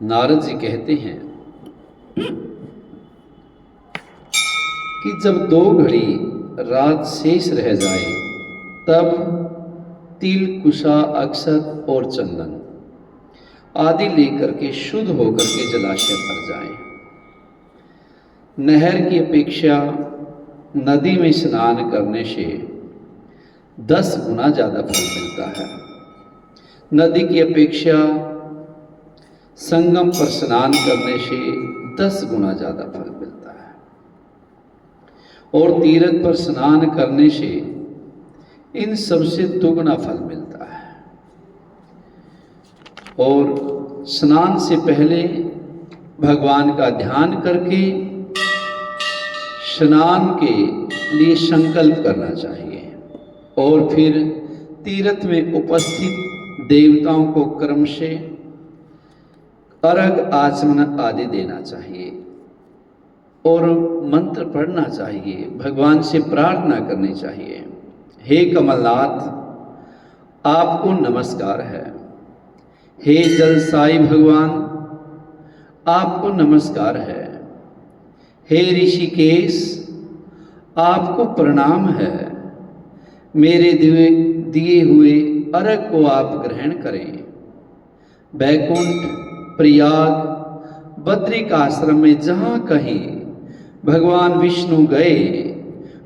नारद जी कहते हैं कि जब 2 घड़ी रात शेष रह जाए तब तिल, कुशा, अक्षत और चंदन आदि लेकर के शुद्ध होकर के जलाशय पर जाएं। नहर की अपेक्षा नदी में स्नान करने से 10 गुना ज़्यादा फल मिलता है। नदी की अपेक्षा संगम पर स्नान करने से 10 गुना ज़्यादा फल मिलता है और तीर्थ पर स्नान करने से इन सबसे दुगना फल मिलता है। और स्नान से पहले भगवान का ध्यान करके स्नान के लिए संकल्प करना चाहिए और फिर तीर्थ में उपस्थित देवताओं को क्रम से अर्घ आचमन आदि देना चाहिए और मंत्र पढ़ना चाहिए, भगवान से प्रार्थना करनी चाहिए। हे कमलनाथ, आपको नमस्कार है। हे जलसाई भगवान, आपको नमस्कार है। हे ऋषिकेश, आपको प्रणाम है। मेरे दिए हुए अर्घ को आप ग्रहण करें। बैकुंठ, प्रयाग, बद्रिक आश्रम में जहाँ कहीं भगवान विष्णु गए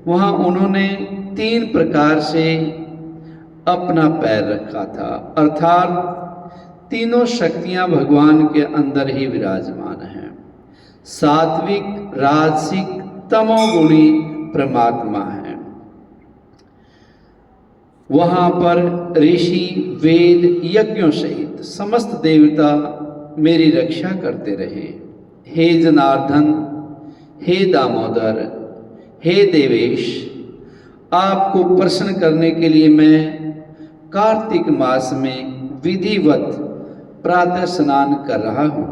वहाँ उन्होंने 3 प्रकार से अपना पैर रखा था, अर्थात तीनों शक्तियाँ भगवान के अंदर ही विराजमान हैं। सात्विक, राजसिक, तमोगुणी परमात्मा है। वहाँ पर ऋषि, वेद, यज्ञों सहित समस्त देवता मेरी रक्षा करते रहे। हे जनार्दन, हे दामोदर, हे देवेश, आपको प्रसन्न करने के लिए मैं कार्तिक मास में विधिवत प्रातः स्नान कर रहा हूँ।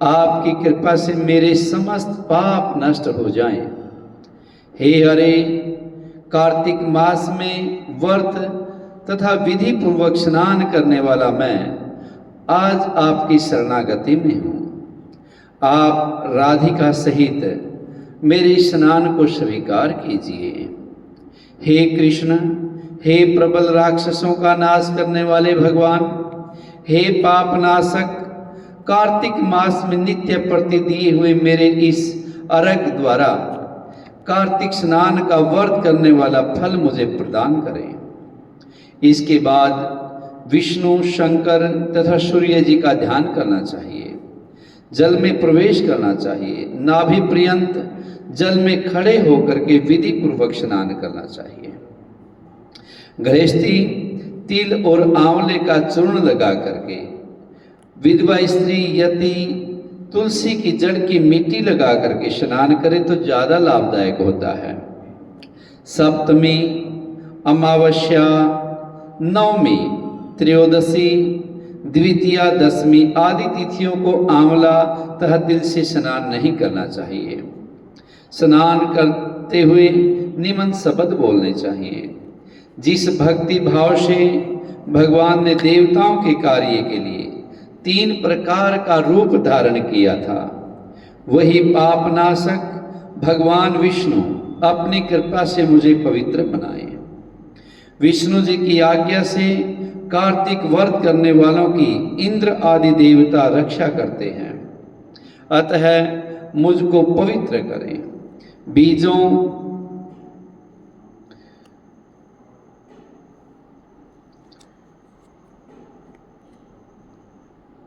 आपकी कृपा से मेरे समस्त पाप नष्ट हो जाएं। हे हरे, कार्तिक मास में व्रत तथा विधि पूर्वक स्नान करने वाला मैं आज आपकी शरणागति में हूँ। आप राधिका सहित मेरे स्नान को स्वीकार कीजिए। हे कृष्ण, हे प्रबल राक्षसों का नाश करने वाले भगवान, हे पापनाशक, कार्तिक मास में नित्य प्रति दिए हुए मेरे इस अर्घ द्वारा कार्तिक स्नान का व्रत करने वाला फल मुझे प्रदान करें। इसके बाद विष्णु, शंकर तथा सूर्य जी का ध्यान करना चाहिए। जल में प्रवेश करना चाहिए। नाभि पर्यंत जल में खड़े होकर के विधि पूर्वक स्नान करना चाहिए। गृहस्थी तिल और आंवले का चूर्ण लगा करके, विधवा स्त्री यदि तुलसी की जड़ की मिट्टी लगा करके स्नान करे तो ज़्यादा लाभदायक होता है। सप्तमी, अमावस्या, नवमी, त्रयोदशी, द्वितीया, दशमी आदि तिथियों को आंवला तथा तिल से स्नान नहीं करना चाहिए। स्नान करते हुए निमन शब्द बोलने चाहिए। जिस भक्ति भाव से भगवान ने देवताओं के कार्य के लिए 3 प्रकार का रूप धारण किया था, वही पापनाशक भगवान विष्णु अपनी कृपा से मुझे पवित्र बनाए। विष्णु जी की आज्ञा से कार्तिक व्रत करने वालों की इंद्र आदि देवता रक्षा करते हैं, अतः मुझको पवित्र करें।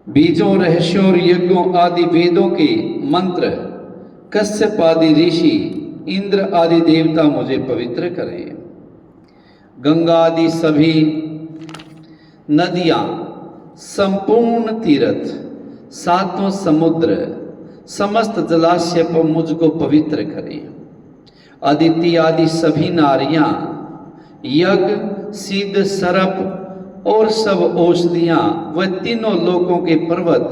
बीजों, रहस्यों और यज्ञों आदि वेदों के मंत्र कश्यप आदि ऋषि, इंद्र आदि देवता मुझे पवित्र करें। गंगा आदि सभी नदियाँ, संपूर्ण तीर्थ, 7 समुद्र, समस्त जलाशय पर मुझको पवित्र करें। अदिति आदि सभी नारियाँ, यज्ञ, सिद्ध, सर्प और सब औषधियाँ व तीनों लोकों के पर्वत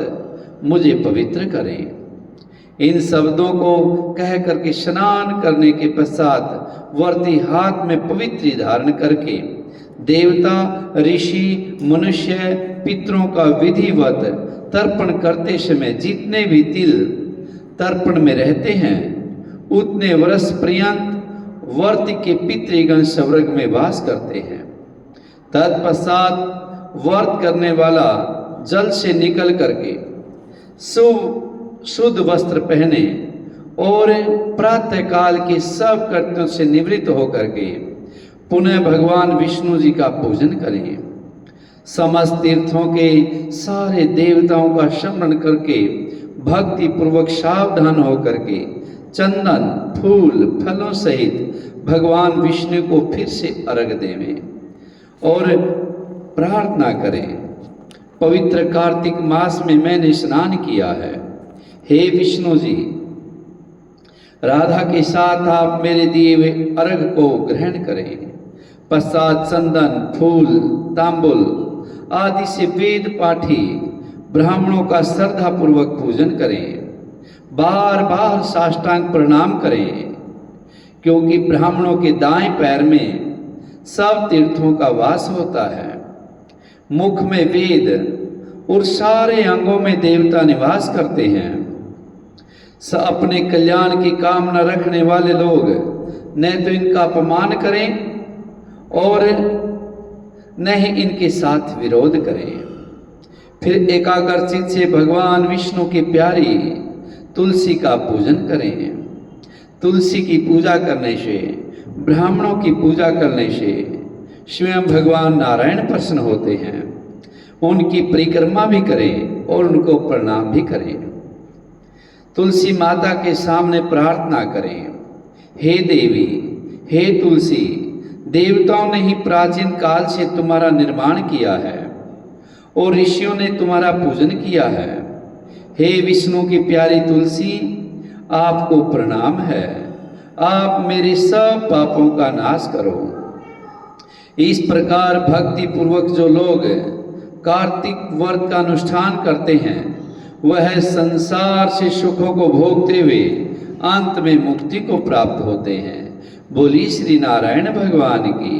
मुझे पवित्र करें। इन शब्दों को कह करके स्नान करने के पश्चात वर्ती हाथ में पवित्री धारण करके देवता, ऋषि, मनुष्य, पितरों का विधिवत तर्पण करते समय जितने भी तिल तर्पण में रहते हैं उतने वर्ष पर्यंत वर्त के पितृगण स्वर्ग में वास करते हैं। तत्पश्चात व्रत करने वाला जल से निकल करके शुद्ध वस्त्र पहने और प्रातः काल के सब कर्तव्यों से निवृत्त होकर के पुनः भगवान विष्णु जी का पूजन करें। समस्त तीर्थों के सारे देवताओं का स्मरण करके भक्ति पूर्वक सावधान होकर के चंदन फूल फलों सहित भगवान विष्णु को फिर से अर्घ देवें और प्रार्थना करें। पवित्र कार्तिक मास में मैंने स्नान किया है, हे विष्णु जी, राधा के साथ आप मेरे दिए हुए अर्घ को ग्रहण करें। पश्चात चंदन फूल तांबुल आदि से वेद पाठी ब्राह्मणों का श्रद्धा पूर्वक पूजन करें। बार बार साष्टांग प्रणाम करें, क्योंकि ब्राह्मणों के दाएं पैर में सब तीर्थों का वास होता है। मुख में वेद और सारे अंगों में देवता निवास करते हैं। अपने कल्याण की कामना रखने वाले लोग न तो इनका अपमान करें और न ही इनके साथ विरोध करें। फिर एकाग्रचित से भगवान विष्णु की प्यारी तुलसी का पूजन करें। तुलसी की पूजा करने से, ब्राह्मणों की पूजा करने से स्वयं भगवान नारायण प्रसन्न होते हैं। उनकी परिक्रमा भी करें और उनको प्रणाम भी करें। तुलसी माता के सामने प्रार्थना करें, हे देवी, हे तुलसी, देवताओं ने ही प्राचीन काल से तुम्हारा निर्माण किया है और ऋषियों ने तुम्हारा पूजन किया है। हे विष्णु की प्यारी तुलसी, आपको प्रणाम है। आप मेरे सब पापों का नाश करो। इस प्रकार भक्ति पूर्वक जो लोग कार्तिक व्रत का अनुष्ठान करते हैं वह संसार से सुखों को भोगते हुए अंत में मुक्ति को प्राप्त होते हैं। बोली श्री नारायण भगवान की।